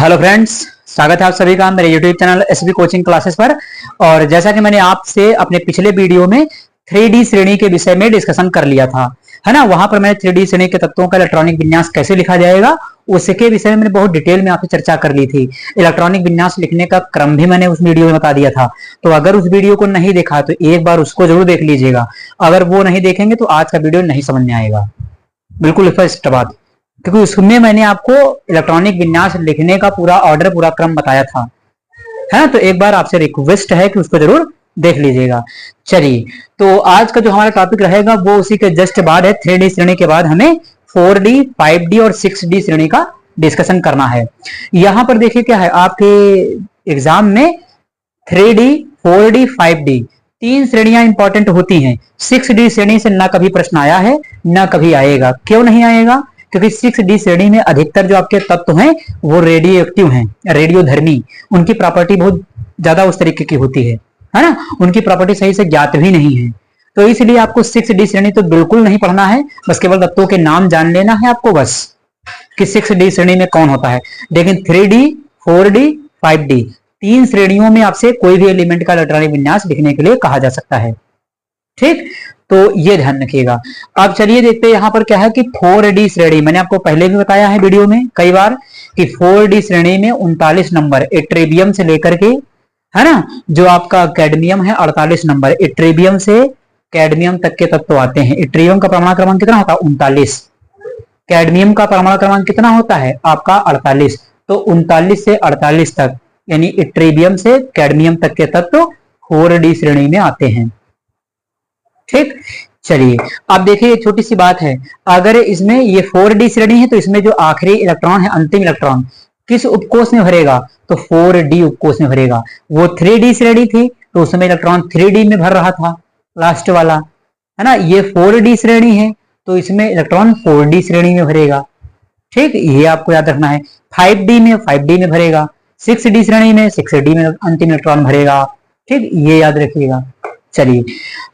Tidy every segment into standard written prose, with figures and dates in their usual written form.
Hello friends, स्वागत है आप सभी का मेरे YouTube channel SB coaching classes पर। और जैसा कि मैंने आपसे अपने पिछले वीडियो में 3D श्रेणी के विषय में डिस्कशन कर लिया था, है ना। वहां पर मैंने 3D श्रेणी के तत्वों का इलेक्ट्रॉनिक विन्यास कैसे लिखा जाएगा उसके विषय में मैंने बहुत डिटेल में आपसे चर्चा कर ली थी। इलेक्ट्रॉनिक विन्यास लिखने का क्रम भी मैंने उस वीडियो में बता दिया था। तो अगर उस वीडियो को नहीं देखा तो एक बार उसको जरूर देख लीजिएगा। अगर वो नहीं देखेंगे तो आज का वीडियो नहीं समझ में आएगा, बिल्कुल स्पष्ट बात। क्योंकि उसमें मैंने आपको इलेक्ट्रॉनिक विन्यास लिखने का पूरा ऑर्डर, पूरा क्रम बताया था, है ना। तो एक बार आपसे रिक्वेस्ट है कि उसको जरूर देख लीजिएगा। चलिए, तो आज का जो हमारा टॉपिक रहेगा वो उसी के जस्ट बाद है। 3D श्रेणी के बाद हमें 4D, 5D और 6D श्रेणी का डिस्कशन करना है। यहां पर देखिए क्या है, आपके एग्जाम में 3D, 4D, 5D तीन श्रेणियां इंपॉर्टेंट होती हैं। 6D श्रेणी से ना कभी प्रश्न आया है ना कभी आएगा। क्यों नहीं आएगा? क्योंकि 6D श्रेणी में अधिकतर जो आपके तत्व हैं वो रेडियो एक्टिव हैं, रेडियोधर्मी। उनकी प्रॉपर्टी बहुत ज्यादा उस तरीके की होती है ना। उनकी प्रॉपर्टी सही से ज्ञात भी नहीं है। तो इसलिए आपको 6D श्रेणी तो बिल्कुल नहीं पढ़ना है, बस केवल तत्वों के नाम जान लेना है आपको, बस कि 6D श्रेणी में कौन होता है। लेकिन 3D, 4D, 5D तीन श्रेणियों में आपसे कोई भी एलिमेंट का इलेक्ट्रॉनिक विन्यास लिखने के लिए कहा जा सकता है। ठीक, तो ये ध्यान रखिएगा। अब चलिए देखते हैं यहाँ पर क्या है कि 4D श्रेणी, मैंने आपको पहले भी बताया है वीडियो में कई बार कि 4D श्रेणी में 39 नंबर इट्रेबियम से लेकर के, है ना, जो आपका कैडमियम है 48 नंबर। इट्रेबियम से कैडमियम तक के तत्व आते हैं। इट्रेबियम का परमाणु क्रमांक कितना होता है? 39। कैडमियम का परमाणु क्रमांक कितना होता है आपका? 48। तो 39 से 48 तक, यानी इट्रेबियम से कैडमियम तक के तत्व 4D श्रेणी में आते हैं। ठीक, चलिए अब देखिए एक छोटी सी बात है। अगर इसमें ये 4D श्रेणी है तो इसमें जो आखिरी इलेक्ट्रॉन है, अंतिम इलेक्ट्रॉन, किस उपकोष में भरेगा? तो 4D उपकोष में भरेगा। वो 3D श्रेणी थी तो उसमें इलेक्ट्रॉन 3D में भर रहा था, लास्ट वाला, है ना। ये 4D श्रेणी है तो इसमें इलेक्ट्रॉन 4D श्रेणी में भरेगा। ठीक, ये आपको याद रखना है। 5D में 5D में भरेगा। 6D श्रेणी में 6D में अंतिम इलेक्ट्रॉन भरेगा। ठीक, ये याद रखिएगा। चलिए,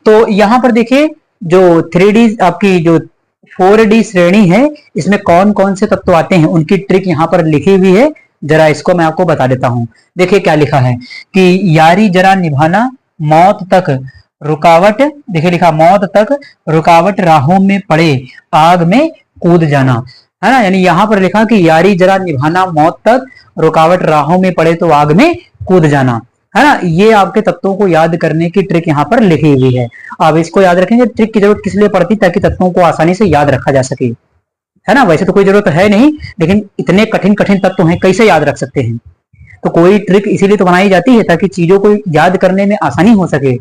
तो यहां पर देखिए जो 3D आपकी जो 4D श्रेणी है इसमें कौन कौन से तत्व आते हैं उनकी ट्रिक यहां पर लिखी हुई है। जरा इसको मैं आपको बता देता हूं। देखिए क्या लिखा है कि यारी जरा निभाना, मौत तक रुकावट, देखिए लिखा मौत तक रुकावट, राहों में पड़े आग में कूद जाना, है ना। यानी यहां पर लिखा कि यारी जरा निभाना, मौत तक रुकावट, राहों में पड़े तो आग में कूद जाना, है ना। ये आपके तत्वों को याद करने की ट्रिक यहाँ पर लिखी हुई है। आप इसको याद रखेंगे। ट्रिक की जरूरत किस लिए पड़ती? ताकि तत्वों को आसानी से याद रखा जा सके, है ना। वैसे तो कोई जरूरत है नहीं, लेकिन इतने कठिन कठिन तत्व हैं, कैसे याद रख सकते हैं? तो कोई ट्रिक इसीलिए तो बनाई जाती है ताकि चीजों को याद करने में आसानी हो सके,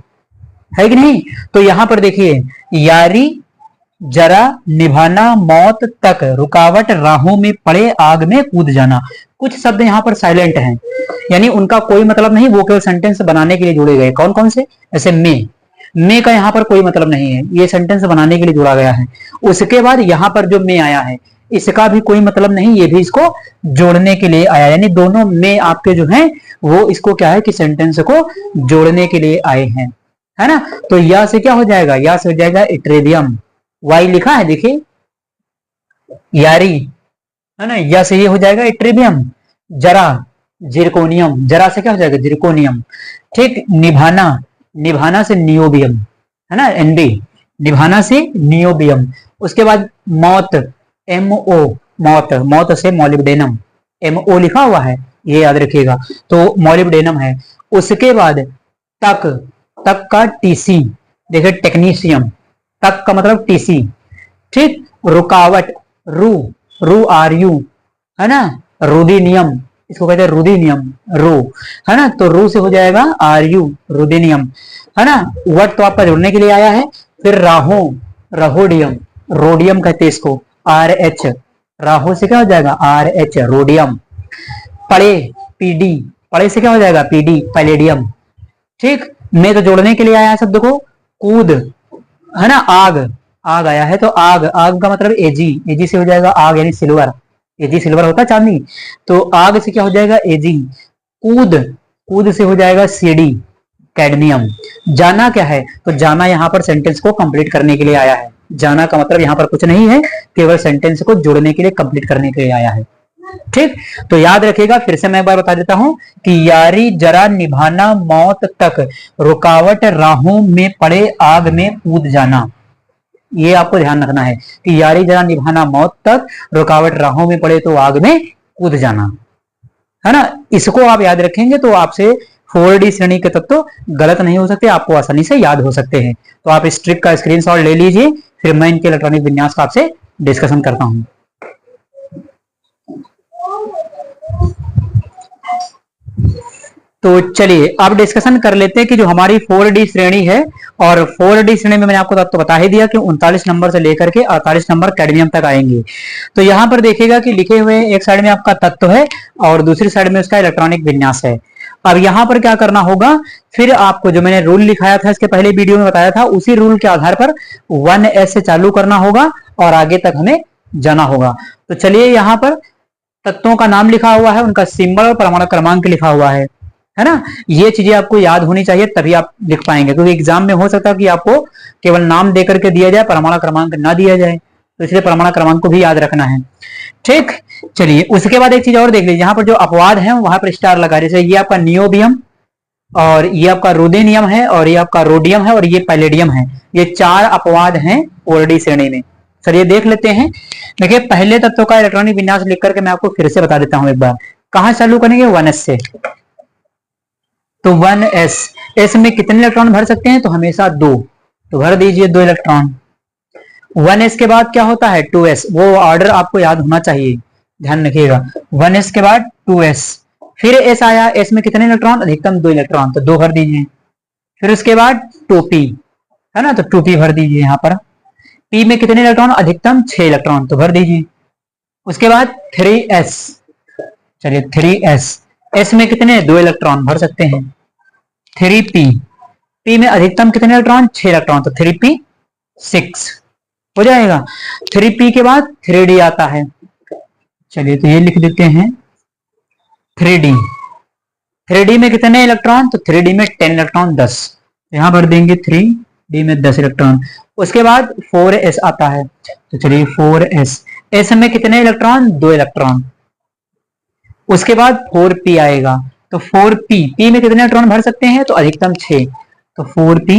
है कि नहीं। तो यहाँ पर देखिए, यारी जरा निभाना, मौत तक रुकावट, राहों में पड़े आग में कूद जाना। कुछ शब्द यहाँ पर साइलेंट हैं, यानी उनका कोई मतलब नहीं, वो केवल सेंटेंस बनाने के लिए जोड़े गए। कौन कौन से? जैसे मे का यहाँ पर कोई मतलब नहीं है, ये सेंटेंस बनाने के लिए जोड़ा गया है। उसके बाद यहाँ पर जो मे आया है इसका भी कोई मतलब नहीं, ये भी इसको जोड़ने के लिए आया। यानी दोनों मे आपके जो हैं वो इसको क्या है कि सेंटेंस को जोड़ने के लिए आए हैं, है ना। तो या से क्या हो जाएगा? या से हो जाएगा इट्रेबियम। वाई लिखा है देखिए, यारी, है ना। या से ये हो जाएगा इट्रेबियम। जरा जिरकोनियम, जरा से क्या हो जाएगा? जिरकोनियम। ठीक, निभाना, निभाना से नियोबियम, है ना, एनबी, निभाना से नियोबियम। उसके बाद मौत, MO, मौत, मौत से मॉलिब्डेनम, MO लिखा हुआ है, ये याद रखिएगा। तो मॉलिब्डेनम है। उसके बाद तक, तक का TC, देखिए टेक्नीशियम, तक का मतलब TC। ठीक, रुकावट, रू RU, है ना, रुदीनियम, इसको कहते हैं रुदीनियम, रू, है ना। तो रू से हो जाएगा RU, रुदीनियम, है ना। वट तो आपका जोड़ने के लिए आया है। फिर राहों, रहोडियम, रोडियम कहते हैं इसको, RH, राहों से क्या हो जाएगा? RH, rhodium. पड़े, PD, पड़े से क्या हो जाएगा? PD, palladium. ठीक, मैं तो जोड़ने के लिए आया है शब्द को। कूद, है ना, आग, आग आया है तो आग, आग का मतलब AG से हो जाएगा आग, यानी सिल्वर। AG सिल्वर होता है, चांदी। तो आग से क्या हो जाएगा? AG। कूद, कूद से हो जाएगा CD, कैडमियम। जाना क्या है? तो जाना यहाँ पर सेंटेंस को कंप्लीट करने के लिए आया है। जाना का मतलब यहाँ पर कुछ नहीं है, केवल सेंटेंस को जोड़ने के लिए, कंप्लीट करने के लिए आया है। ठीक, तो याद रखिएगा, फिर से मैं एक बार बता देता हूं कि यारी जरा निभाना मौत तक, रुकावट राहों में पड़े आग में कूद जाना। ये आपको ध्यान रखना है कि यारी जरा निभाना मौत तक, रुकावट राहों में पड़े तो आग में कूद जाना, है ना। इसको आप याद रखेंगे तो आपसे 4D श्रेणी के तत्व गलत नहीं हो सकते, आपको आसानी से याद हो सकते हैं। तो आप इस ट्रिक का स्क्रीनशॉट ले लीजिए, फिर मैं इनके इलेक्ट्रॉनिक विन्यास का आपसे डिस्कशन करता हूं। तो चलिए अब डिस्कशन कर लेते हैं कि जो हमारी 4D श्रेणी है, और 4D श्रेणी में मैंने आपको तो बता ही दिया कि 39 नंबर से लेकर के 48 नंबर कैडमियम तक आएंगे। तो यहां पर देखिएगा कि लिखे हुए एक साइड में आपका तत्व है और दूसरी साइड में उसका इलेक्ट्रॉनिक विन्यास है। अब यहां पर क्या करना होगा, फिर आपको जो मैंने रूल लिखाया था इसके पहले वीडियो में बताया था, उसी रूल के आधार पर 1s से चालू करना होगा और आगे तक हमें जाना होगा। तो चलिए यहाँ पर तत्वों का नाम लिखा हुआ है, उनका सिंबल और परमाणु क्रमांक लिखा हुआ है ना। ये चीजें आपको याद होनी चाहिए, तभी आप लिख पाएंगे, क्योंकि एग्जाम में हो सकता है कि आपको केवल नाम देकर के दिया जाए, परमाणु क्रमांक ना दिया जाए, तो इसलिए परमाणु क्रमांक को भी याद रखना है। ठीक, चलिए उसके बाद एक चीज और देख लीजिए, यहाँ पर जो अपवाद है वहां पर स्टार लगा, जैसे ये आपका नियोबियम, और ये आपका रुदेनियम है, और ये आपका रोडियम है, और ये पैलेडियम है। ये 4 अपवाद हैं 4D श्रेणी में। चलिए देख लेते हैं। देखिए पहले तत्व का इलेक्ट्रॉनिक विन्यास लिख करके मैं आपको फिर से बता देता हूं एक बार। कहां चालू करेंगे, 1s से। तो 1s, एस में कितने इलेक्ट्रॉन भर सकते हैं, तो हमेशा 2, तो भर दीजिए 2 इलेक्ट्रॉन। 1s के बाद क्या होता है, 2s, वो ऑर्डर आपको याद होना चाहिए, ध्यान रखिएगा। 1s के बाद 2s, फिर s आया, s में कितने इलेक्ट्रॉन, अधिकतम 2 इलेक्ट्रॉन, तो 2 भर दीजिए। फिर उसके बाद 2p, है ना, तो 2p भर दीजिए यहाँ पर। p में कितने इलेक्ट्रॉन, अधिकतम 6 इलेक्ट्रॉन, तो भर दीजिए। उसके बाद 3s, चलिए 3s, s में कितने, 2 इलेक्ट्रॉन भर सकते हैं। 3p, p में अधिकतम कितने इलेक्ट्रॉन, 6 इलेक्ट्रॉन, तो 3p 6 हो जाएगा। 3p के बाद 3d आता है, चलिए तो ये लिख देते हैं 3d। 3d में कितने इलेक्ट्रॉन, तो 3d में 10 इलेक्ट्रॉन 10, यहां भर देंगे 3d में 10 इलेक्ट्रॉन। उसके बाद 4s आता है, तो चलिए 4s, s में कितने इलेक्ट्रॉन, 2 इलेक्ट्रॉन। उसके बाद 4p आएगा, तो 4p, p में कितने इलेक्ट्रॉन भर सकते हैं, तो अधिकतम 6, तो 4p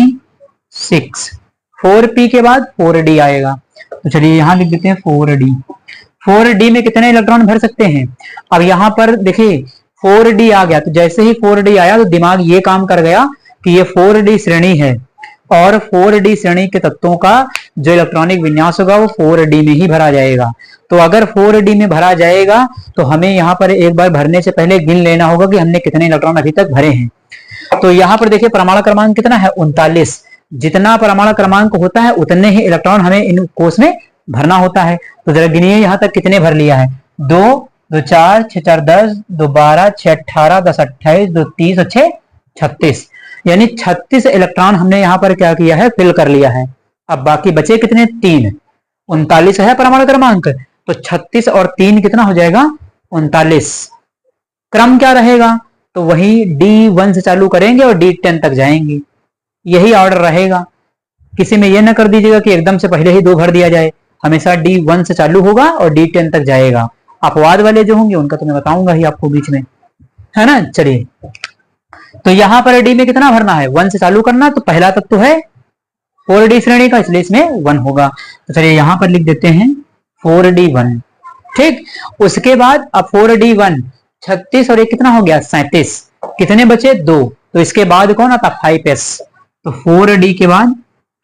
6। 4p के बाद 4d आएगा, तो चलिए यहां लिख देते हैं 4d। 4d में कितने इलेक्ट्रॉन भर सकते हैं, अब यहां पर देखिए 4d आ गया, तो जैसे ही 4d आया तो दिमाग ये काम कर गया कि ये 4d श्रेणी है, और 4D श्रेणी के तत्वों का जो इलेक्ट्रॉनिक विन्यास होगा वो 4D में ही भरा जाएगा। तो अगर 4D में भरा जाएगा तो हमें यहाँ पर एक बार भरने से पहले गिन लेना होगा कि हमने कितने इलेक्ट्रॉन अभी तक भरे हैं। तो यहाँ पर देखिए परमाणु क्रमांक कितना है, 39। जितना परमाणु क्रमांक होता है उतने ही इलेक्ट्रॉन हमें इन कोष में भरना होता है। तो जरा गिनिए यहाँ तक कितने भर लिया है, 2 2 4 6 4 10 2 12 6 18 10 28 2 30 और 6 36, यानी 36 इलेक्ट्रॉन हमने यहाँ पर क्या किया है, फिल कर लिया है। अब बाकी बचे कितने, 3। 39 है परमाणु क्रमांक, तो 36 और 3 कितना हो जाएगा, 39। क्रम क्या रहेगा, तो वही D1 से चालू करेंगे और D10 तक जाएंगे, यही ऑर्डर रहेगा। किसी में यह ना कर दीजिएगा कि एकदम से पहले ही 2 भर दिया जाए, हमेशा D1 से चालू होगा और D10 तक जाएगा। अपवाद वाले जो होंगे उनका तो मैं बताऊंगा ही आपको बीच में, है ना। चलिए तो यहां पर D में कितना भरना है, 1 से चालू करना, तो पहला तत्व है 4D श्रेणी का, इसलिए इसमें 1 होगा। तो चलिए यहां पर लिख देते हैं 4D1। ठीक, उसके बाद अब 4D1 36 और एक कितना हो गया, 37, कितने बचे, 2, तो इसके बाद कौन आता, 5s, तो 4D के बाद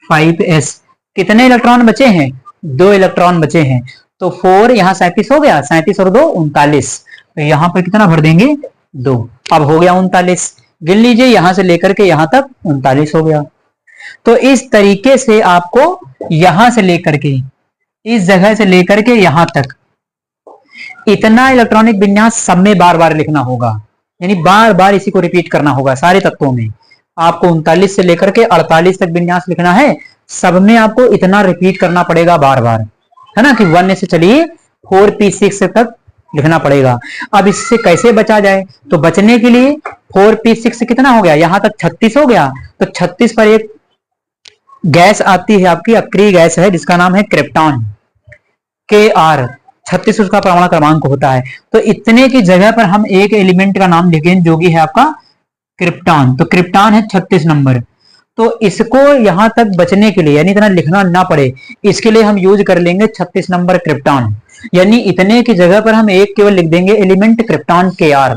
5s, कितने इलेक्ट्रॉन बचे हैं, 2 इलेक्ट्रॉन बचे हैं, तो 4 यहाँ 37 हो गया, 37 और 2 39, तो यहां पर कितना भर देंगे, 2। अब हो गया 39, गिन लीजिए यहां से लेकर के यहां तक 39 हो गया। तो इस तरीके से आपको यहां से लेकर के इस जगह से लेकर के यहां तक इतना इलेक्ट्रॉनिक विन्यास सब में बार बार लिखना होगा, यानी बार बार इसी को रिपीट करना होगा। सारे तत्वों में आपको 39 से लेकर के 48 तक विन्यास लिखना है, सब में आपको इतना रिपीट करना पड़ेगा बार बार, है ना, कि 1 से चलिए 4p6 तक लिखना पड़ेगा। अब इससे कैसे बचा जाए, तो बचने के लिए 4p6 कितना हो गया, यहां तक 36 हो गया, तो 36 पर एक गैस आती है आपकी, अक्रिय गैस है जिसका नाम है क्रिप्टॉन, Kr। 36 उसका परमाणु क्रमांक होता है। तो इतने की जगह पर हम एक एलिमेंट का नाम लिखेंगे जो कि है आपका क्रिप्टॉन। तो क्रिप्टॉन है 36 नंबर। तो इसको यहां तक बचने के लिए, यानी इतना लिखना ना पड़े, इसके लिए हम यूज कर लेंगे 36 नंबर क्रिप्टॉन। यानी इतने की जगह पर हम एक केवल लिख देंगे एलिमेंट क्रिप्टॉन Kr।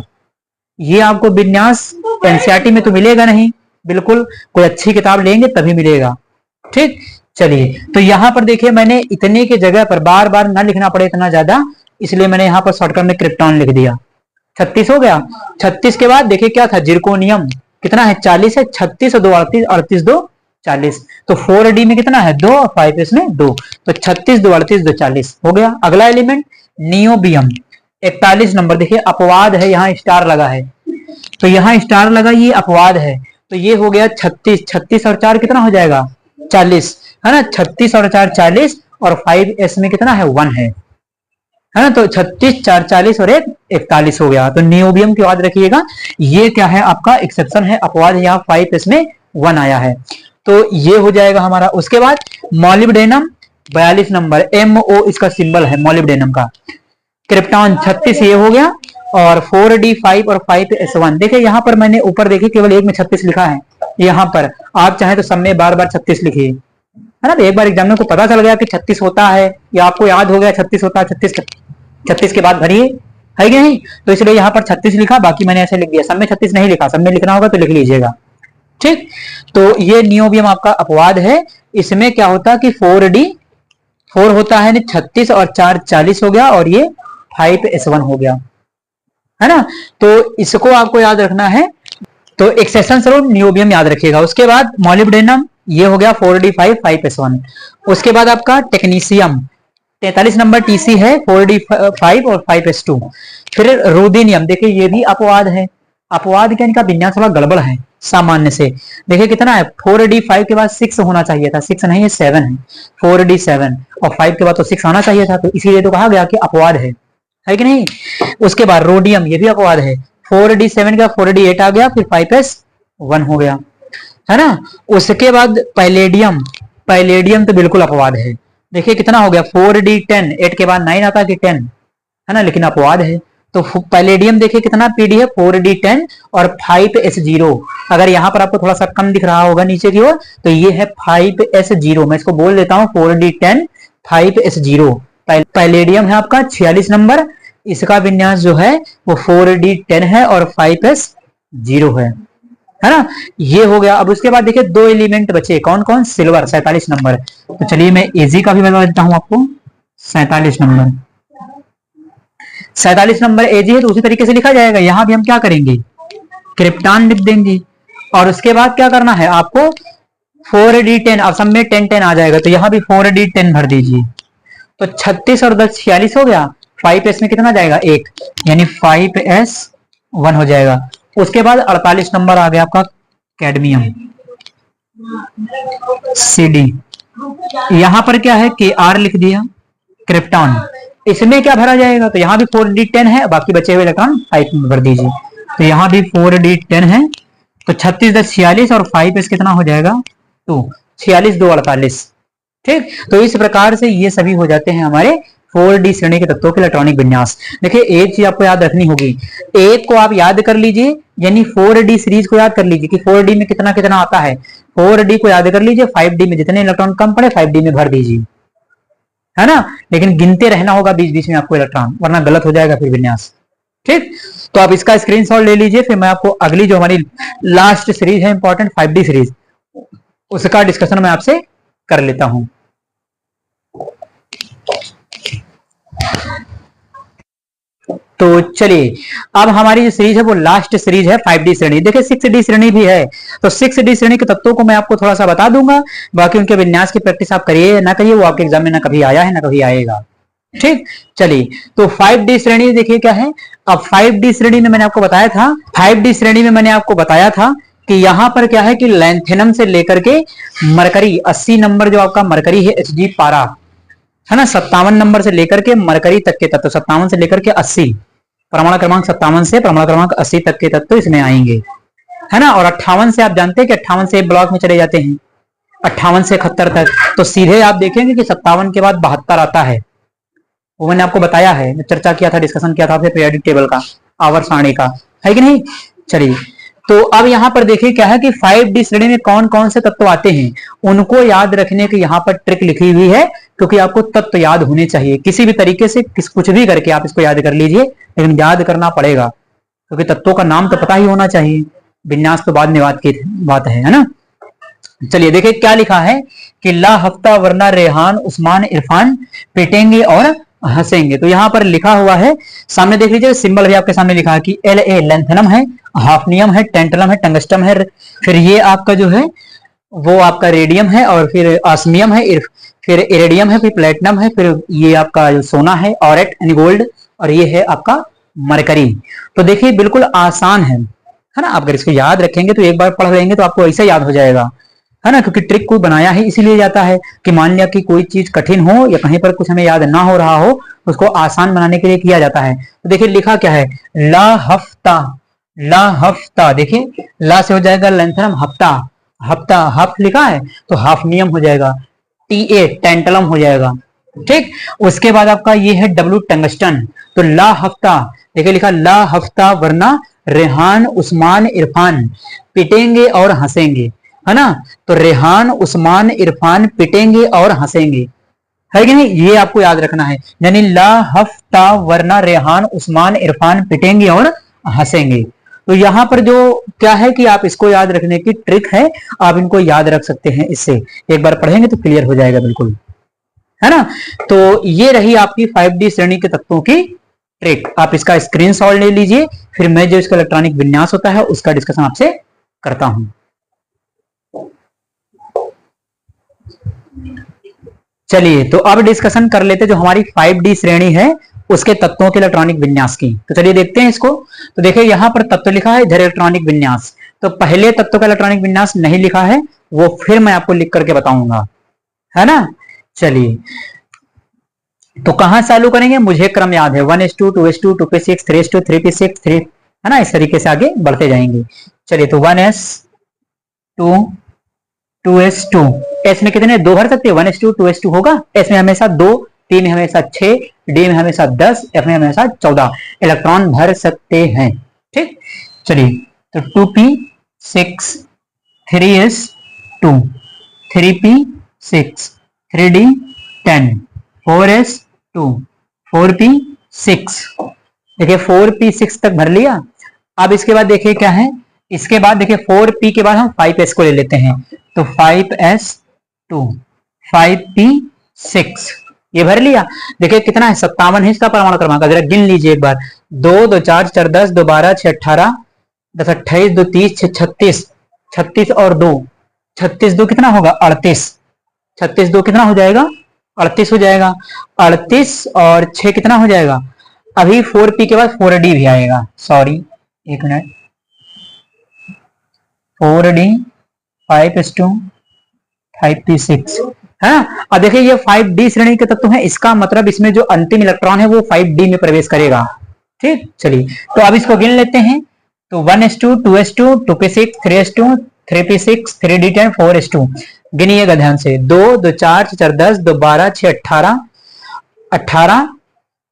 ये आपको विन्यास एनसीईआरटी में तो मिलेगा नहीं, बिल्कुल कोई अच्छी किताब लेंगे तभी मिलेगा। ठीक, चलिए तो यहां पर देखिए मैंने इतने की जगह पर बार बार ना लिखना पड़े इतना ज्यादा, इसलिए मैंने यहां पर शॉर्टकट में क्रिप्टॉन लिख दिया। 36 हो गया। 36 के बाद देखिए क्या था, जिरकोनियम कितना है, 40 है। 36 और 2 38, 38 2 40। तो 4d में कितना है 2 और 5s में 2, तो 36 2 38 2 40 हो गया। अगला एलिमेंट नियोबियम 41 नंबर। देखिए अपवाद है, यहाँ स्टार लगा है, तो यहाँ स्टार लगा, ये अपवाद है, तो ये हो गया 36। 36 और 4 कितना हो जाएगा 40, है ना। 36 और 4 40, और 5s में कितना है 1 है ना। तो 36 4 40 और 1 41 हो गया। तो नियोबियम की याद रखिएगा, ये क्या है आपका एक्सेप्शन है, अपवाद है, यहाँ 5s में 1 आया है, तो ये हो जाएगा हमारा। उसके बाद मॉलिब्डेनम 42 नंबर, MO इसका सिंबल है मॉलिब्डेनम का। क्रिप्टॉन 36 ये हो गया, और 4d 5 और 5s1। देखिए यहाँ पर मैंने ऊपर देखिए केवल एक में 36 लिखा है, यहाँ पर आप चाहे तो सब में बार बार 36 लिखिए, है ना। तो एक बार एग्जाम में को पता चल गया कि 36 होता है, या आपको याद हो गया 36 होता है, 36 के बाद भरिए, है कि नहीं। तो इसलिए यहाँ पर 36 लिखा, बाकी मैंने ऐसे लिख दिया, सब में 36 नहीं लिखा, सब में लिखना होगा तो लिख लीजिएगा। ठीक, तो ये नियोबियम आपका अपवाद है। इसमें क्या होता है कि 4 होता है, 36 और 4 40 हो गया, और ये 5s1 हो गया, है ना। तो इसको आपको याद रखना है, तो एक्सेप्शन स्वरूप नियोबियम याद रखिएगा। उसके बाद मॉलिब्डेनम ये हो गया 4d 5 5s1। उसके बाद आपका टेक्नीशियम 43 नंबर TC है, 4d 5 और 5s2। फिर रोदिनियम, देखिए ये भी अपवाद है। अपवाद क्या, इनका विन्यास थोड़ा गड़बड़ है सामान्य से। देखिए कितना है, 4d 5 के बाद 6 होना चाहिए था, 6 नहीं है 7 है, 4d 7, और 5 के बाद तो 6 आना चाहिए था, तो इसीलिए तो कहा गया कि अपवाद है कि नहीं। उसके बाद रोडियम, ये भी अपवाद है, 4d 7 का 4d 8 आ गया, फिर 5s1 हो गया, है ना। उसके बाद पैलेडियम, पैलेडियम तो बिल्कुल अपवाद है। देखिए कितना हो गया 4d 10, 8 के बाद 9 आता कि 10, है ना, लेकिन अपवाद है। तो पैलेडियम देखिए कितना पीडी है 4d 10 और 5s0। अगर यहाँ पर आपको थोड़ा सा कम दिख रहा होगा नीचे की ओर, तो ये है 5s0, मैं इसको बोल देता हूँ 4d 10 5s0। पैलेडियम है आपका 46 नंबर, इसका विन्यास जो है वो 4d 10 है और 5s0 है ना। ये हो गया। अब उसके बाद देखिए 2 एलिमेंट बचे, कौन कौन, सिल्वर 47 नंबर। तो चलिए मैं एजी का भी बता देता हूं आपको, 47 नंबर। 47 नंबर एजी है, तो उसी तरीके से लिखा जाएगा। यहां भी हम क्या करेंगे, क्रिप्टॉन लिख देंगे, और उसके बाद क्या करना है आपको 4d 10, अब सब में 10 10 आ जाएगा, तो यहां भी 4d 10 भर दीजिए। तो 36 और 10 46 हो गया, 5s में कितना जाएगा 1, यानी 5s1 हो जाएगा। उसके बाद 48 नंबर आ गया आपका कैडमियम CD। यहां पर क्या है Kr लिख दिया, क्रिप्टॉन, इसमें क्या भरा जाएगा, तो यहां भी 4d 10 है, बाकी बचे हुए इलेक्ट्रॉन 5 में भर दीजिए। तो यहां भी 4d 10 है, तो 36 10 46 और 5s कितना हो जाएगा 2, 46 2 48। ठीक, तो इस प्रकार से ये सभी हो जाते हैं हमारे 4d श्रेणी के तत्वों के इलेक्ट्रॉनिक विन्यास। देखिए एक चीज आपको याद रखनी होगी, एक को आप याद कर लीजिए, यानी 4d सीरीज को याद कर लीजिए कि 4d में कितना कितना आता है, 4d को याद कर लीजिए, 5d में जितने इलेक्ट्रॉन कम पड़े 5d में भर दीजिए, है ना। लेकिन गिनते रहना होगा बीच बीच में आपको इलेक्ट्रॉन, वरना गलत हो जाएगा फिर विन्यास। ठीक, तो आप इसका स्क्रीनशॉट ले लीजिए, फिर मैं आपको अगली जो हमारी लास्ट सीरीज है इंपॉर्टेंट 5d सीरीज, उसका डिस्कशन मैं आपसे कर लेता हूं। तो चलिए अब हमारी जो सीरीज है वो लास्ट सीरीज है 5d श्रेणी। देखिए 6d श्रेणी भी है, तो 6d श्रेणी के तत्वों को मैं आपको थोड़ा सा बता दूंगा, बाकी उनके विन्यास की प्रैक्टिस आप करिए ना करिए, वो आपके एग्जाम में ना कभी आया है ना कभी आएगा। ठीक, चलिए तो 5d श्रेणी देखिए क्या है। अब 5d श्रेणी में मैंने आपको बताया था, 5d श्रेणी में मैंने आपको बताया था कि यहां पर क्या है कि लैंथेनम से लेकर के मरकरी 80 नंबर जो आपका मरकरी है Hg पारा, है ना, 57 नंबर से लेकर के मरकरी तक के तत्व, 57 से लेकर के 80, परमाणु क्रमांक 57 से परमाणु क्रमांक 80 तक के तत्व इसमें आएंगे, है ना। और 58 से आप जानते हैं कि 58 से ब्लॉक में चले जाते हैं, 58 से 71 तक, तो सीधे आप देखेंगे कि 57 के बाद 72 आता है, वो मैंने आपको बताया है, चर्चा किया था, डिस्कशन किया था आपसे पीरियोडिक टेबल का, आवर्त सारणी का, है कि नहीं। चलिए, तो अब यहाँ पर देखिए क्या है कि 5D श्रेणी में कौन कौन से तत्व आते हैं, उनको याद रखने की यहाँ पर ट्रिक लिखी हुई है, क्योंकि आपको तत्व याद होने चाहिए किसी भी तरीके से, कुछ भी करके आप इसको याद कर लीजिए, लेकिन याद करना पड़ेगा, क्योंकि तत्वों का नाम तो पता ही होना चाहिए, विन्यास तो बाद में बात है ना। चलिए देखिए क्या लिखा है कि ला हफ्ता वरना रेहान उस्मान इरफान पिटेंगे और हंसेंगे। तो यहाँ पर लिखा हुआ है, सामने देख लीजिए, सिंबल भी आपके सामने लिखा है कि La लेंथनम है, हाफनियम है, टेंटलम है, टंगस्टम है, फिर ये आपका जो है वो आपका रेडियम है, और फिर ऑस्मियम है, फिर इरेडियम है, फिर प्लेटिनम है, फिर ये आपका जो सोना है ऑरेट यानी गोल्ड, और ये है आपका मरकरी। तो देखिए बिल्कुल आसान है ना। आप अगर इसको याद रखेंगे तो एक बार पढ़ लेंगे तो आपको ऐसे याद हो जाएगा, है ना, क्योंकि ट्रिक को बनाया ही इसीलिए जाता है कि मान लिया कि कोई चीज कठिन हो या कहीं पर कुछ हमें याद ना हो रहा हो, उसको आसान बनाने के लिए किया जाता है। तो देखिए लिखा क्या है, ला हफ्ता, ला हफ्ता, देखिए ला से हो जाएगा लेंथनम, हफ्ता, हफ्ता हफ लिखा है तो हाफनियम हो जाएगा, TA टेंटलम हो जाएगा, ठीक। उसके बाद आपका ये है W टंगस्टन, तो ला हफ्ता, देखिए लिखा ला हफ्ता वरना रेहान उस्मान इरफान पिटेंगे और हंसेंगे, है ना। तो रेहान उस्मान इरफान पिटेंगे और हंसेंगे, है कि नहीं, ये आपको याद रखना है, यानी ला हफ्ता वरना रेहान उस्मान इरफान पिटेंगे और हंसेंगे। तो यहां पर जो क्या है कि आप इसको याद रखने की ट्रिक है, आप इनको याद रख सकते हैं, इससे एक बार पढ़ेंगे तो क्लियर हो जाएगा बिल्कुल, है ना। तो ये रही आपकी 5D श्रेणी के तत्वों की ट्रिक, आप इसका स्क्रीनशॉट ले लीजिए, फिर मैं जो इसका इलेक्ट्रॉनिक विन्यास होता है उसका डिस्कशन आपसे करता हूं। चलिए तो अब डिस्कशन कर लेते जो हमारी 5D श्रेणी है उसके तत्वों के इलेक्ट्रॉनिक विन्यास की। तो चलिए देखते हैं इसको। तो देखिए यहां पर तत्व लिखा है, इधर इलेक्ट्रॉनिक विन्यास, तो पहले तत्व का इलेक्ट्रॉनिक विन्यास नहीं लिखा है, वो फिर मैं आपको लिख करके बताऊंगा, है ना। चलिए तो कहां चालू करेंगे, मुझे क्रम याद है, 1s2 2s2 2p6 3s2 3p6 3, है ना, इस तरीके से आगे बढ़ते जाएंगे। चलिए तो 1s2 2s2, एस में कितने दो भर सकते हैं, 1s2 2s2 होगा, एस में हमेशा 2, टी में हमेशा 6, डी में हमेशा 10, एफ में हमेशा 14 इलेक्ट्रॉन भर सकते हैं, ठीक। चलिए तो 2p6 3s2 3p6 3d10 4s2 4p6, देखिए 4p6 तक भर लिया। अब इसके बाद देखिए क्या है, इसके बाद देखिए 4p के बाद हम 5s को ले लेते हैं, तो 5s2 5p6 ये भर लिया। देखिए कितना है, 57 है इसका परमाणु क्रमांक, जरा गिन लीजिए एक बार, 2 2 4 4 10 2 12 6 18 10 28 2 30 6 36, 36 और 2 36 2 कितना होगा 38, 36 2 कितना हो जाएगा 38 हो जाएगा, 38 और 6 कितना हो जाएगा, अभी 4p के बाद 4d भी आएगा, सॉरी एक मिनट, 4d 5s2 5p6, है ना। अब देखिए ये 5D श्रेणी के तत्व है, इसका मतलब इसमें जो अंतिम इलेक्ट्रॉन है वो 5D में प्रवेश करेगा, ठीक। चलिए तो अब इसको गिन लेते हैं, तो 1s2 2s2 2p6 3s2 3p6 3d10 4s2, गिनिएगा ध्यान से, 2 2 4 4 10 2 12 6 18 18,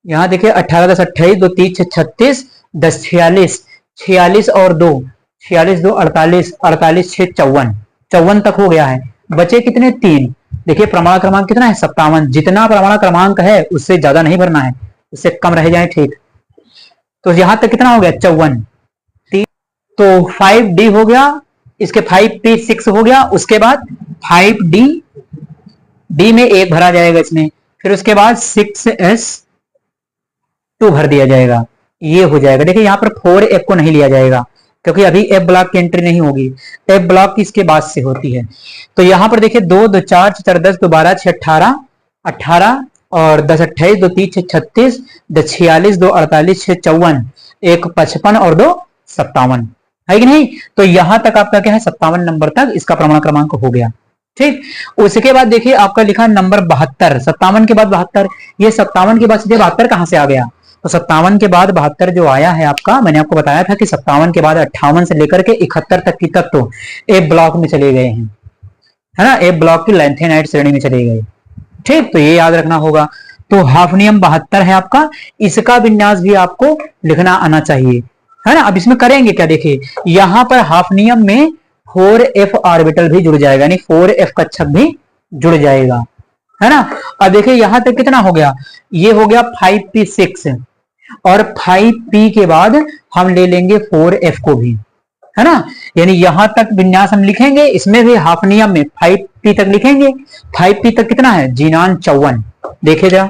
यहां देखिए 18 10 28 2 30 6 36 10 46 46 और 2 46 2 48 48 6 54 54 तक हो गया है, बचे कितने 3, देखिए परमाणु क्रमांक कितना है 57, जितना परमाणु क्रमांक है उससे ज्यादा नहीं भरना है, उससे कम रह जाए, ठीक। तो यहां तक कितना हो गया 54, तो 5D हो गया, इसके 5p6 हो गया, उसके बाद 5D डी में एक भरा जाएगा इसमें, फिर उसके बाद 6s2 भर दिया जाएगा, ये हो जाएगा। देखिए यहाँ पर 4f को नहीं लिया जाएगा क्योंकि अभी एफ ब्लॉक की एंट्री नहीं होगी, एफ ब्लॉक की इसके बाद से होती है। तो यहाँ पर देखिए 2 2 4 4 10 2 12 6 18 18 और 10 28 2 30 6 36 10 46 2 48 6 54 1 55 और 2 57, है कि नहीं। तो यहां तक आपका क्या है 57 नंबर तक इसका परमाणु क्रमांक हो गया, ठीक। उसके बाद देखिए आपका लिखा नंबर 72, 57 के बाद 72, ये 57 के बाद सीधे 72 कहां से आ गया, तो 57 के बाद 72 जो आया है आपका, मैंने आपको बताया था कि 57 के बाद 58 से लेकर के 71 तक की तत्व ए ब्लॉक में चले गए हैं, है ना, ए ब्लॉक की लैंथेनाइट श्रेणी में चले गए, ठीक। तो ये याद रखना होगा। तो हाफनियम 72 है आपका, इसका विन्यास भी आपको लिखना आना चाहिए, है ना। अब इसमें करेंगे क्या, देखिए यहां पर हाफनियम में 4f ऑर्बिटल भी जुड़ जाएगा, यानी 4f कक्षक भी जुड़ जाएगा, है ना। अब देखिए यहां तक कितना हो गया, ये हो गया 5p6, और 5p के बाद हम ले लेंगे 4f को भी, है ना। यानी यहां तक विन्यास हम लिखेंगे, इसमें भी हाफनियम में 5p तक लिखेंगे। 5p तक कितना है, जीनान 54, देखेगा।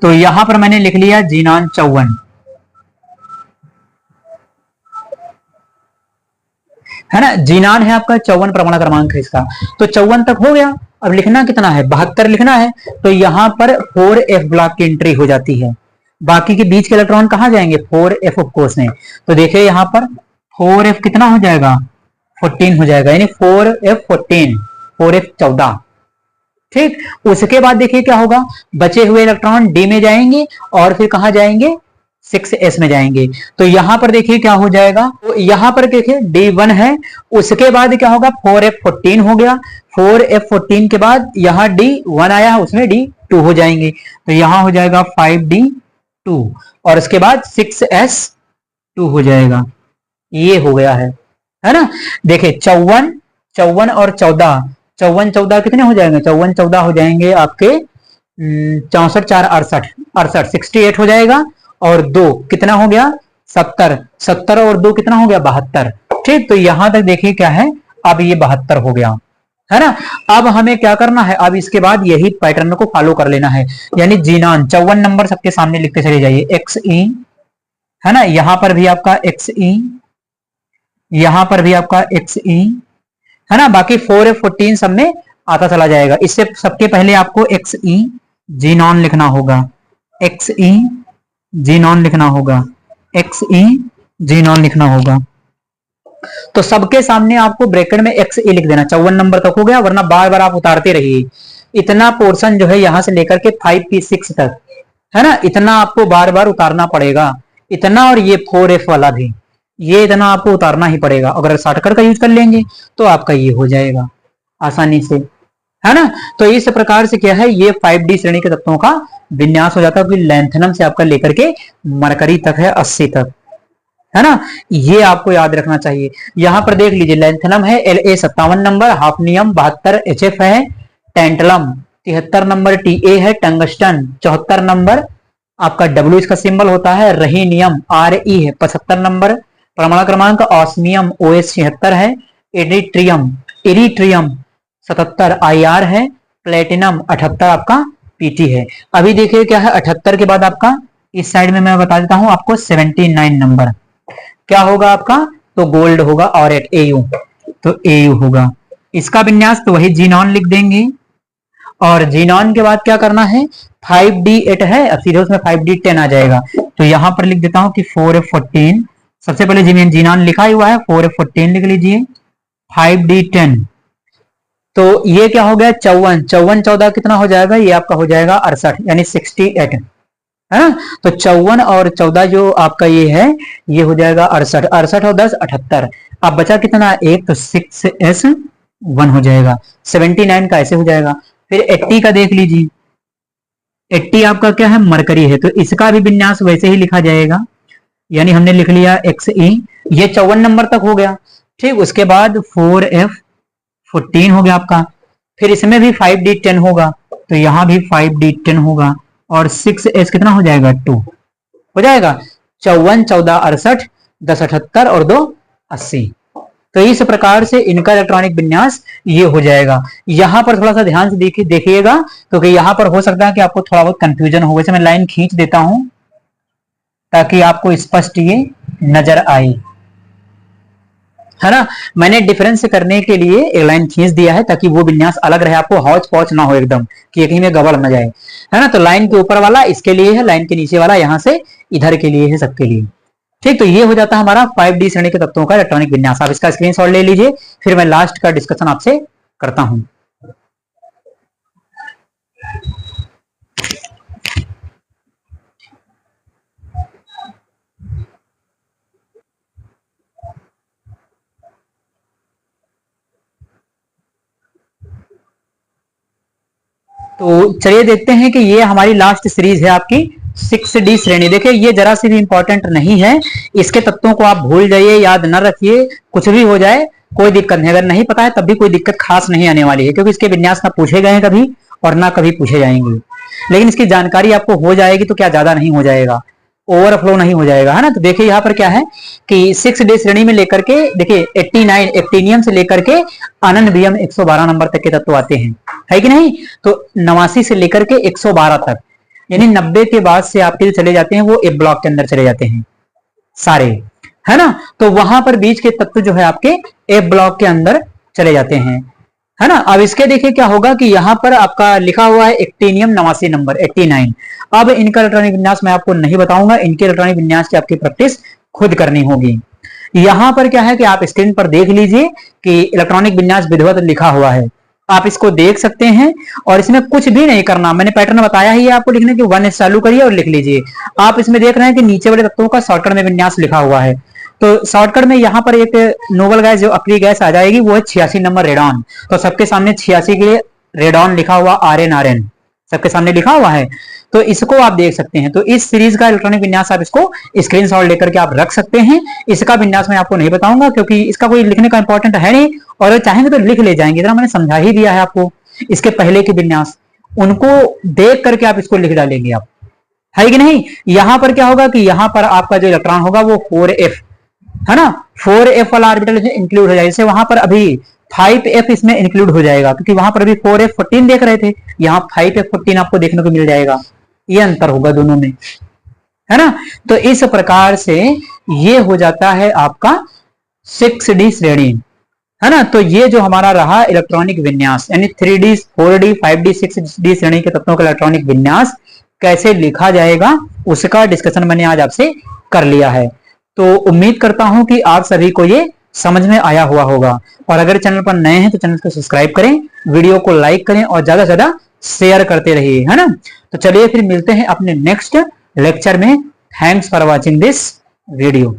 तो यहां पर मैंने लिख लिया जीनान 54, है ना। जीनान है आपका 54 परमाणु क्रमांक है इसका, तो 54 तक हो गया। अब लिखना कितना है, 72 लिखना है, तो यहां पर 4f ब्लॉक की एंट्री हो जाती है। बाकी के बीच के इलेक्ट्रॉन कहां जाएंगे, 4f ऑफ कोर्स में। तो देखिए यहां पर 4f कितना हो जाएगा, 14 हो जाएगा, यानी 4f14, 4f14, ठीक। उसके बाद देखिए क्या होगा, बचे हुए इलेक्ट्रॉन डी में जाएंगे और फिर कहां जाएंगे, 6s में जाएंगे। तो यहां पर देखिए क्या हो जाएगा, तो यहां पर देखिए D1 है, उसके बाद क्या होगा, 4f14 हो गया। 4f14 के बाद यहां D1 आया, उसमें D2 हो जाएंगे, तो यहां हो जाएगा 5D2, और उसके बाद 6s2 हो जाएगा। ये हो गया है ना। देखिए 54, 54 और 14, 54 14 कितने हो जाएंगे, 54 14 हो जाएंगे आपके 64 4 68, 68 68 हो जाएगा, और 2 कितना हो गया, 70, 70 और 2 कितना हो गया, 72, ठीक। तो यहां तक देखिए क्या है, अब ये 72 हो गया, है ना। अब हमें क्या करना है, अब इसके बाद यही पैटर्न को फॉलो कर लेना है, यानी जीनान 54 नंबर सबके सामने लिखते चले जाइए, एक्स ई, है ना। यहां पर भी आपका एक्स ई, यहां पर भी आपका एक्स ई, है ना। बाकी 4f14 सब में आता चला जाएगा। इससे सबके पहले आपको एक्स ई जीनॉन लिखना होगा, एक्स ई जीनॉन लिखना होगा, एक्स ई जीनॉन लिखना होगा। तो सबके सामने आपको ब्रैकेट में एक्स ई लिख देना, 54 नंबर तक हो गया, वरना बार बार आप उतारते रहिए। इतना पोर्शन जो है यहां से लेकर के 5p6 तक, है ना, इतना आपको बार बार उतारना पड़ेगा, इतना, और ये 4f वाला भी, ये इतना आपको उतारना ही पड़ेगा। अगर शॉर्टकट का यूज कर लेंगे तो आपका ये हो जाएगा आसानी से, है ना। तो इस प्रकार से क्या है, ये 5D श्रेणी के तत्वों का विन्यास हो जाता है, लेंथनम से आपका लेकर के मरकरी तक है, 80 तक, है ना। ये आपको याद रखना चाहिए। यहां पर देख लीजिए, लेंथनम है La 57 नंबर, हाफनियम 72 HF है, टेंटलम 73 नंबर Ta है, टंगस्टन 74 नंबर आपका W इसका सिंबल होता है, रहीनियम Re है 75 नंबर परमाणु क्रमांक, ऑस्मियम OS 76 है, इरिट्रियम इरिट्रियम 77 IR है, प्लेटिनम 78 आपका PT है। अभी देखिए क्या है, 78 के बाद आपका इस साइड में मैं बता देता हूं आपको, 79 नंबर क्या होगा आपका, तो गोल्ड होगा, और एट AU, तो AU होगा इसका विन्यास। तो वही जीनॉन लिख देंगे, और जीनॉन के बाद क्या करना है, 5D8 है, अब सीधे उसमें 5D10 आ जाएगा। तो यहां पर लिख देता हूं कि 4f14, सबसे पहले जिन्हें जीनॉन लिखा ही हुआ है, 4f14 लिख लीजिए, 5D10, तो ये क्या हो गया, 54, 54 14 कितना हो जाएगा, ये आपका हो जाएगा 68, यानी 68, है ना। तो 54 और 14 जो आपका ये है, ये हो जाएगा 68, 68 और 10 78, अब बचा कितना, एक, तो 6s1 हो जाएगा, 79 का ऐसे हो जाएगा। फिर 80 का देख लीजिए, 80 आपका क्या है, मरकरी है, तो इसका भी विन्यास वैसे ही लिखा जाएगा, यानी हमने लिख लिया एक्स ई, ये 54 नंबर तक हो गया, ठीक। उसके बाद 4f14 हो गया आपका, फिर इसमें भी 5D10 होगा, तो यहां भी 5D10 होगा, और 6s कितना हो जाएगा, 2 हो जाएगा। 54 14 68, 10 78 और 2 80। तो इस प्रकार से इनका इलेक्ट्रॉनिक विन्यास ये हो जाएगा। यहां पर थोड़ा सा ध्यान से देखिएगा, क्योंकि यहां पर हो सकता है कि आपको थोड़ा बहुत कंफ्यूजन हो, वैसे मैं लाइन खींच देता हूं ताकि आपको स्पष्ट ये नजर आए, है ना। मैंने डिफरेंस करने के लिए एक लाइन खींच दिया है, ताकि वो विन्यास अलग रहे, आपको हौच पौच ना हो एकदम कि कहीं में गड़बड़ न जाए, है ना। तो लाइन के ऊपर वाला इसके लिए है, लाइन के नीचे वाला यहां से इधर के लिए है, सबके लिए, ठीक। तो ये हो जाता है हमारा 5D श्रेणी के तत्वों का इलेक्ट्रॉनिक विन्यास। आप इसका स्क्रीनशॉट ले लीजिए, फिर मैं लास्ट का डिस्कशन आपसे करता हूं। तो चलिए देखते हैं कि ये हमारी लास्ट सीरीज है आपकी 6D श्रेणी। देखिए ये जरा सी भी इंपॉर्टेंट नहीं है, इसके तत्वों को आप भूल जाइए, याद न रखिए, कुछ भी हो जाए कोई दिक्कत नहीं, अगर नहीं पता है तब भी कोई दिक्कत खास नहीं आने वाली है, क्योंकि इसके विन्यास ना पूछे गए हैं कभी और ना कभी पूछे जाएंगे। लेकिन इसकी जानकारी आपको हो जाएगी तो क्या ज्यादा नहीं हो जाएगा, ओवरफ्लो नहीं हो जाएगा, है ना। तो देखिए यहाँ पर क्या है कि 6D श्रेणी में लेकर के देखिए 89 एक्टिनियम से लेकर के अननबियम 112 नंबर तक के तत्व आते हैं, है कि नहीं। तो 89 से लेकर के 112 तक, यानी 90 के बाद से आपके जो चले जाते हैं वो ए ब्लॉक के अंदर चले जाते हैं सारे, है ना। तो वहां पर बीच के तत्व जो है आपके ए ब्लॉक के अंदर चले जाते हैं, है ना। अब इसके देखिए क्या होगा कि यहाँ पर आपका लिखा हुआ है एक्टिनियम 89 नंबर 89। अब इनका इलेक्ट्रॉनिक विन्यास मैं आपको नहीं बताऊंगा, इनके इलेक्ट्रॉनिक विन्यास की आपकी प्रैक्टिस खुद करनी होगी। यहां पर क्या है कि आप स्क्रीन पर देख लीजिए कि इलेक्ट्रॉनिक विन्यास विधिवत लिखा हुआ है, आप इसको देख सकते हैं और इसमें कुछ भी नहीं करना, मैंने पैटर्न बताया ही है आपको लिखने की, 1 चालू करिए और लिख लीजिए। आप इसमें देख रहे हैं कि नीचे वाले तत्वों का शॉर्टकट में विन्यास लिखा हुआ है, तो शॉर्टकट में यहाँ पर एक नोबल गैस जो अक्रिय गैस आ जाएगी वो है 86 नंबर रेडॉन। तो सबके सामने 86 के लिए रेडॉन लिखा हुआ, RN सबके सामने लिखा हुआ है, तो इसको आप देख सकते हैं। तो इस सीरीज का इलेक्ट्रॉनिक विन्यास आप इसको स्क्रीनशॉट लेकर के आप रख सकते हैं। इसका विन्यास मैं आपको नहीं बताऊंगा क्योंकि इसका कोई लिखने का इंपॉर्टेंट है नहीं, और अगर चाहेंगे तो लिख ले जाएंगे, इतना मैंने समझा ही दिया है आपको। इसके पहले के विन्यास उनको देख करके आप इसको लिख डालेंगे आप, है कि नहीं। यहां पर क्या होगा कि यहां पर आपका जो इलेक्ट्रॉन होगा वो 4f, है ना, 4f वाला ऑर्बिटल इंक्लूड हो जाएगा। जैसे वहां पर अभी 5f इसमें इंक्लूड हो जाएगा, क्योंकि वहां पर अभी 4f14 देख रहे थे, यहाँ 5f14 आपको देखने को मिल जाएगा, ये अंतर होगा दोनों में, है ना। तो इस प्रकार से ये हो जाता है आपका 6D श्रेणी, है ना। तो ये जो हमारा रहा इलेक्ट्रॉनिक विन्यास, यानी 3D 4D 5D 6D श्रेणी के तत्वों का इलेक्ट्रॉनिक विन्यास कैसे लिखा जाएगा उसका डिस्कशन मैंने आज आपसे कर लिया है। तो उम्मीद करता हूं कि आप सभी को ये समझ में आया हुआ होगा, और अगर चैनल पर नए हैं तो चैनल को सब्सक्राइब करें, वीडियो को लाइक करें और ज्यादा से ज्यादा शेयर करते रहिए, है ना। तो चलिए फिर मिलते हैं अपने नेक्स्ट लेक्चर में। Thanks for watching this video.